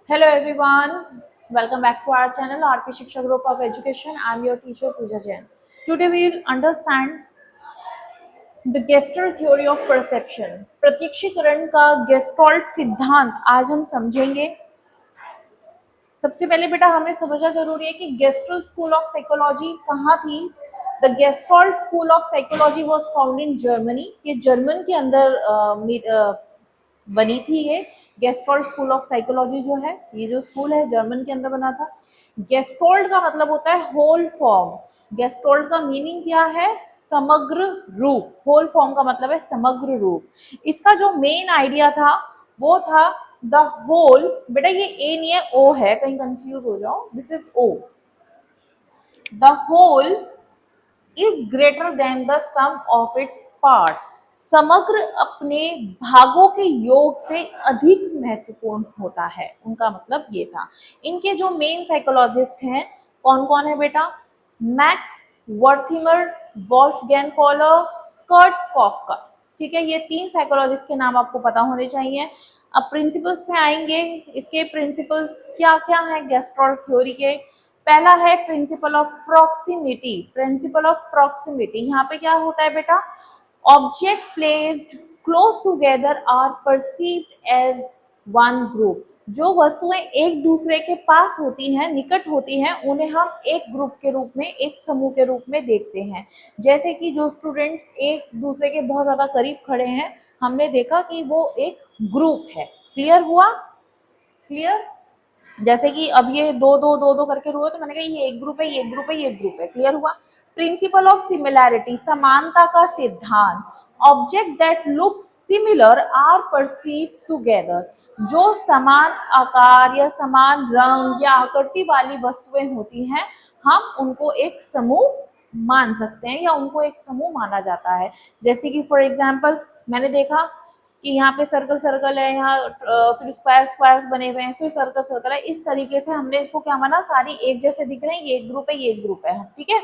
Hello everyone, welcome back to our channel RP Shiksha Group of Education. I am your teacher Pooja Jain. Today we will understand the Gestalt theory of perception. प्रत्यक्षीकरण का gestalt सिद्धांत आज हम समझेंगे। सबसे पहले बेटा हमें समझना जरूरी है कि गेस्टल्ट स्कूल ऑफ साइकोलॉजी कहाँ थी। The gestalt school of psychology was found in Germany. ये जर्मन के अंदर बनी थी। ये गेस्टोल्ट स्कूल ऑफ साइकोलॉजी जो है, ये जो स्कूल है जर्मन के अंदर बना था। गेस्टोल्ट का मतलब होता है होल फॉर्म। गेस्टोल्ट का मीनिंग क्या है? समग्र रूप। होल फॉर्म का मतलब है समग्र रूप। इसका जो मेन आइडिया था वो था द होल। बेटा ये ए नहीं है, ओ है, कहीं कंफ्यूज हो जाओ। दिस इज ओ। The whole is greater than the sum of its part. समग्र अपने भागों के योग से अधिक महत्वपूर्ण होता है, उनका मतलब ये था। इनके जो मेन साइकोलॉजिस्ट हैं कौन कौन है बेटा? Max Wertheimer, Wolfgang Kohler, Kurt Koffka. ठीक है, ये तीन साइकोलॉजिस्ट के नाम आपको पता होने चाहिए। अब प्रिंसिपल्स पे आएंगे। इसके प्रिंसिपल्स क्या क्या है गेस्टोल्ट थ्योरी के? पहला है principle of proximity. Principle of proximity यहाँ पे क्या होता है बेटा? Object placed close together are perceived as one group. जो वस्तुएं एक दूसरे के पास होती हैं, निकट होती हैं, उन्हें हम एक ग्रुप के रूप में, एक समूह के रूप में देखते हैं। जैसे कि जो स्टूडेंट्स एक दूसरे के बहुत ज्यादा करीब खड़े हैं, हमने देखा कि वो एक ग्रुप है। क्लियर हुआ? क्लियर? जैसे कि अब ये दो दो दो दो करके रो है, तो मैंने कहा ये एक ग्रुप है, ये एक ग्रुप है, ये एक ग्रुप है। क्लियर हुआ? प्रिंसिपल ऑफ सिमिलैरिटी, समानता का सिद्धांत। Object that look similar are perceive together. जो समान आकार या समान रंग या आकृति वाली वस्तुएं होती हैं, हम उनको एक समूह मान सकते हैं या उनको एक समूह माना जाता है। जैसे कि फॉर एग्जाम्पल मैंने देखा कि यहाँ पे सर्कल सर्कल है, यहाँ फिर स्क्वायर स्क्वायर बने हुए हैं, फिर सर्कल सर्कल है। इस तरीके से हमने इसको क्या माना? सारी एक जैसे दिख रहे हैं, ये एक ग्रुप है, ये एक ग्रुप है। ठीक है,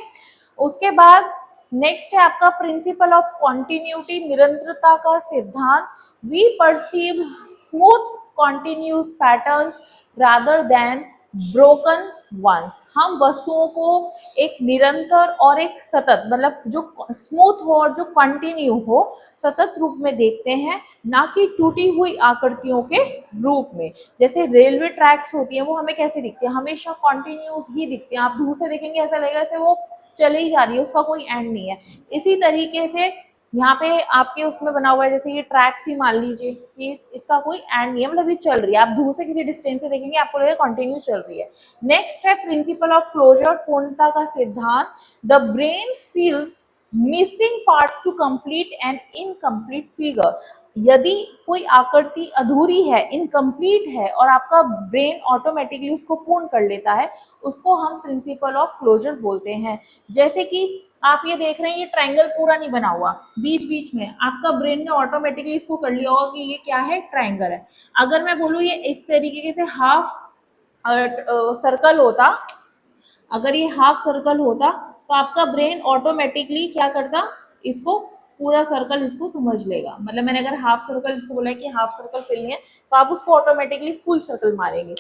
उसके बाद नेक्स्ट है आपका प्रिंसिपल ऑफ कॉन्टिन्यूटी, निरंतरता का सिद्धांत। We perceive smooth continuous patterns rather than broken ones. हम वस्तुओं को एक निरंतर और एक सतत, मतलब जो स्मूथ हो और जो कंटिन्यू हो, सतत रूप में देखते हैं, ना कि टूटी हुई आकृतियों के रूप में। जैसे रेलवे ट्रैक्स होती है, वो हमें कैसे दिखती है? हमेशा कॉन्टिन्यूस ही दिखती है। आप दूर से देखेंगे ऐसा लगेगा जैसे वो चले ही जा रही है, उसका कोई एंड नहीं है। इसी तरीके से यहाँ पे आपके उसमें बना हुआ है, जैसे ये ट्रैक्स ही मान लीजिए कि इसका कोई एंड नहीं है, मतलब ये चल रही है। आप दूर से किसी डिस्टेंस से देखेंगे आपको लगेगा कंटिन्यू चल रही है। नेक्स्ट है प्रिंसिपल ऑफ क्लोजर, पूर्णता का सिद्धांत। The brain fills missing parts to complete an incomplete figure. यदि कोई आकृति अधूरी है, इनकम्प्लीट है, और आपका ब्रेन ऑटोमेटिकली उसको पूर्ण कर लेता है, उसको हम प्रिंसिपल ऑफ क्लोजर बोलते हैं। जैसे कि आप ये देख रहे हैं, ये ट्रायंगल पूरा नहीं बना हुआ, बीच बीच में आपका ब्रेन ने ऑटोमेटिकली इसको कर लिया होगा कि ये क्या है? ट्रायंगल है। अगर मैं बोलूँ ये इस तरीके से हाफ सर्कल होता, अगर ये हाफ सर्कल होता, तो आपका ब्रेन ऑटोमेटिकली क्या करता? इसको पूरा सर्कल इसको समझ लेगा। मतलब मैंने अगर हाफ सर्कल इसको बोला है कि हाफ सर्कल फिलनी है, तो आप उसको ऑटोमेटिकली फुल सर्कल मारेंगे।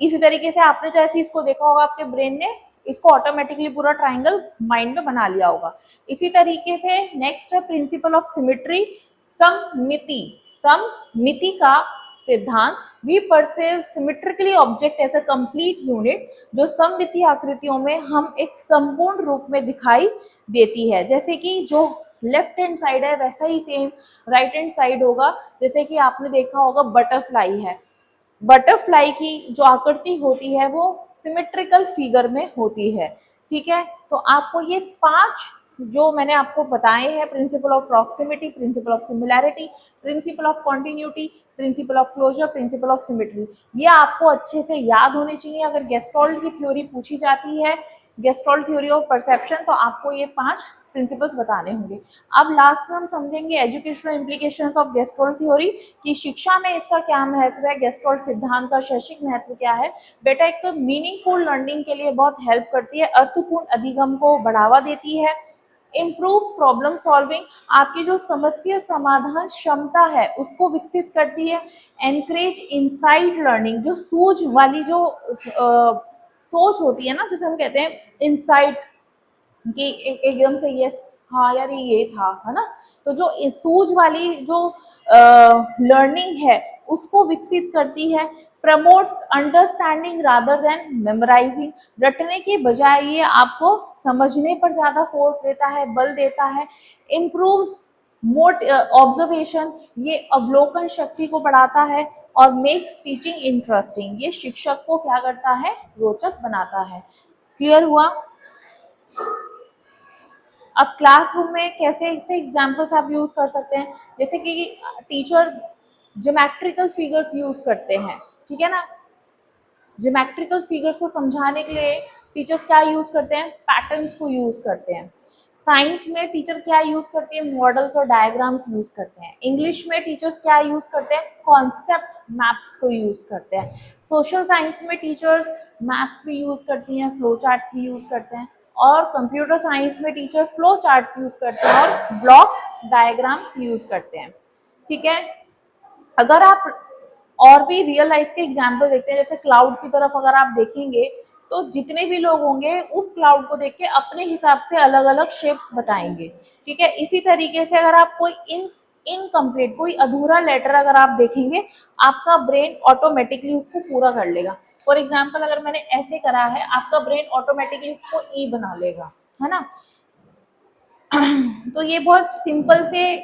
इसी तरीके से आपने जैसे इसको देखा होगा, आपके ब्रेन ने इसको ऑटोमेटिकली पूरा ट्राइंगल माइंड में बना लिया होगा। इसी तरीके से नेक्स्ट है प्रिंसिपल ऑफ सिमेट्री, सममिति। सममिति का सिद्धांत। We perceive symmetrically object as a complete unit. जो सममिति आकृतियों में हम एक संपूर्ण रूप में दिखाई देती है। जैसे कि जो लेफ्ट हैंड साइड है वैसा ही सेम राइट हैंड साइड होगा। जैसे कि आपने देखा होगा बटरफ्लाई है, बटरफ्लाई की जो आकृति होती है वो सिमेट्रिकल फिगर में होती है। ठीक है, तो आपको ये 5 जो मैंने आपको बताए हैं, principle of proximity, principle of similarity, principle of continuity, principle of closure, principle of symmetry, ये आपको अच्छे से याद होने चाहिए। अगर गेस्टोल्ट की थ्योरी पूछी जाती है, गेस्टोल्ट थ्योरी ऑफ परसेप्शन, तो आपको ये 5 प्रिंसिपल्स बताने होंगे। अब लास्ट में हम समझेंगे एजुकेशनल इम्प्लीकेशंस ऑफ गेस्टोल्ट थ्योरी, कि शिक्षा में इसका क्या महत्व है, गेस्टोल्ट सिद्धांत का शैक्षिक महत्व क्या है। बेटा एक तो मीनिंगफुल लर्निंग के लिए बहुत हेल्प करती है, अर्थपूर्ण अधिगम को बढ़ावा देती है, इम्प्रूव प्रॉब्लम सॉल्विंग, आपकी जो समस्या समाधान क्षमता है उसको विकसित करती है। एनकरेज इनसाइट लर्निंग, जो सूझ वाली जो सोच होती है ना, जैसे हम कहते हैं इनसाइट कि एकदम से यस हाँ यार ये था, है ना, तो जो सूझ वाली जो लर्निंग है उसको विकसित करती है। Promotes understanding rather than memorising, रटने के बजाय ये आपको समझने पर ज्यादा फोर्स देता है, बल देता है। इम्प्रूव्स मोट ऑब्जर्वेशन, ये अवलोकन शक्ति को बढ़ाता है। और मेक्स टीचिंग इंटरेस्टिंग, ये शिक्षक को क्या करता है, रोचक बनाता है। क्लियर हुआ? अब क्लासरूम में कैसे ऐसे एग्जाम्पल्स आप यूज कर सकते हैं, जैसे कि टीचर ज्योमेट्रिकल फिगर्स यूज करते हैं, ठीक है ना। ज्योमेट्रिकल फिगर्स को समझाने के लिए टीचर्स क्या यूज करते हैं, पैटर्न्स को यूज करते हैं। साइंस में टीचर क्या यूज करते हैं, मॉडल्स और डायग्राम्स यूज करते हैं। इंग्लिश में टीचर्स क्या यूज करते हैं, कॉन्सेप्ट मैप्स को यूज करते हैं। सोशल साइंस में टीचर्स मैप्स भी यूज करती हैं, फ्लो चार्ट्स भी यूज करते हैं। और कंप्यूटर साइंस में टीचर फ्लो चार्ट्स यूज करते हैं और ब्लॉक डायग्राम्स यूज करते हैं, ठीक है। अगर आप और भी रियल लाइफ के एग्जाम्पल देखते हैं, जैसे क्लाउड की तरफ अगर आप देखेंगे तो जितने भी लोग होंगे उस क्लाउड को देख के अपने हिसाब से अलग अलग शेप्स बताएंगे, ठीक है। इसी तरीके से अगर आप कोई इनकम्प्लीट कोई अधूरा लेटर अगर आप देखेंगे, आपका ब्रेन ऑटोमेटिकली उसको पूरा कर लेगा। फॉर एग्जाम्पल अगर मैंने ऐसे करा है, आपका ब्रेन ऑटोमेटिकली उसको ई बना लेगा, है ना। तो ये बहुत सिंपल से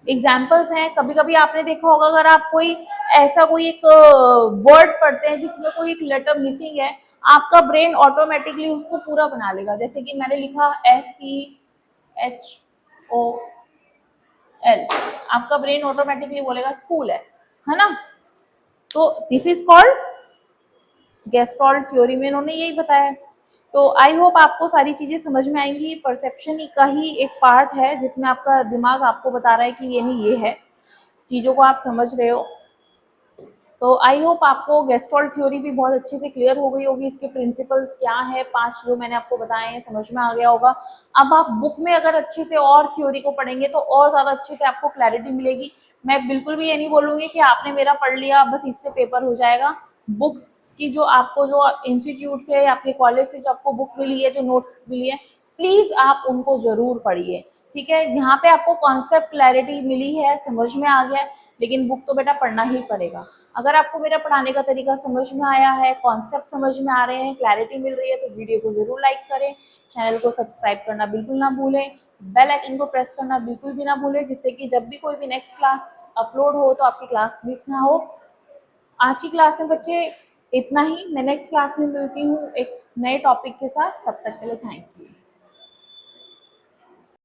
एग्जाम्पल्स हैं। कभी कभी आपने देखा होगा, अगर आप कोई ऐसा कोई एक वर्ड पढ़ते हैं जिसमें कोई एक लेटर मिसिंग है, आपका ब्रेन ऑटोमेटिकली उसको पूरा बना लेगा। जैसे कि मैंने लिखा SCHOL, आपका ब्रेन ऑटोमेटिकली बोलेगा स्कूल है ना। तो this is called gestalt theory में इन्होंने यही बताया। तो आई होप आपको सारी चीजें समझ में आएंगी। परसेप्शन का ही एक पार्ट है जिसमें आपका दिमाग आपको बता रहा है कि ये नहीं ये है, चीजों को आप समझ रहे हो। तो आई होप आपको गेस्टॉल्ट थ्योरी भी बहुत अच्छे से क्लियर हो गई होगी, इसके प्रिंसिपल्स क्या है 5 जो मैंने आपको बताए हैं, समझ में आ गया होगा। अब आप बुक में अगर अच्छे से और थ्योरी को पढ़ेंगे तो और ज्यादा अच्छे से आपको क्लैरिटी मिलेगी। मैं बिल्कुल भी ये नहीं बोलूंगी कि आपने मेरा पढ़ लिया बस इससे पेपर हो जाएगा। बुक्स की जो आपको जो इंस्टीट्यूट से आपके कॉलेज से जो आपको बुक मिली है, जो नोट्स मिली है, प्लीज आप उनको जरूर पढ़िए, ठीक है। यहाँ पे आपको कॉन्सेप्ट क्लैरिटी मिली है, समझ में आ गया है, लेकिन बुक तो बेटा पढ़ना ही पड़ेगा। अगर आपको मेरा पढ़ाने का तरीका समझ में आया है, कॉन्सेप्ट समझ में आ रहे हैं, क्लैरिटी मिल रही है, तो वीडियो को जरूर लाइक करें, चैनल को सब्सक्राइब करना बिल्कुल ना भूलें, बेल आइकन को प्रेस करना बिल्कुल भी ना भूलें, जिससे कि जब भी कोई भी नेक्स्ट क्लास अपलोड हो तो आपकी क्लास मिस ना हो। आज की क्लास में बच्चे इतना ही, मैं नेक्स्ट क्लास में मिलती हूँ एक नए टॉपिक के साथ। तब तक के लिए थैंक यू।